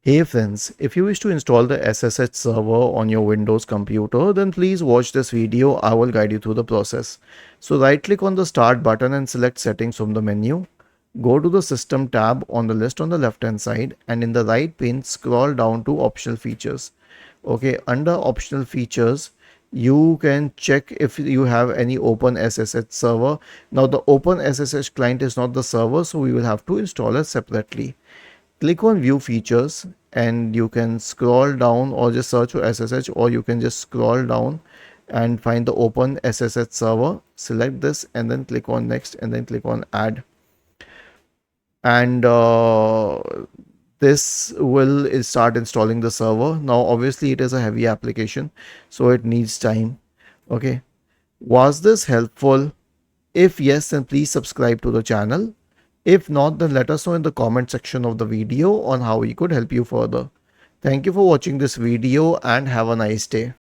Hey friends, if you wish to install the SSH server on your Windows computer, then please watch this video. I will guide you through the process. So right click on the start button and select settings from the menu. Go to the system tab on the list on the left hand side, and in the right pane scroll down to optional features. Okay, under optional features, you can check if you have any open SSH server. Now the open SSH client is not the server, so we will have to install it separately. Click on view features and you can scroll down or just search for SSH, or you can just scroll down and find the open SSH server. Select this and then click on next and then click on add. And this will start installing the server. Now obviously it is a heavy application, so it needs time. Okay, was this helpful? If yes, then please subscribe to the channel. If not, then let us know in the comment section of the video on how we could help you further. Thank you for watching this video and have a nice day.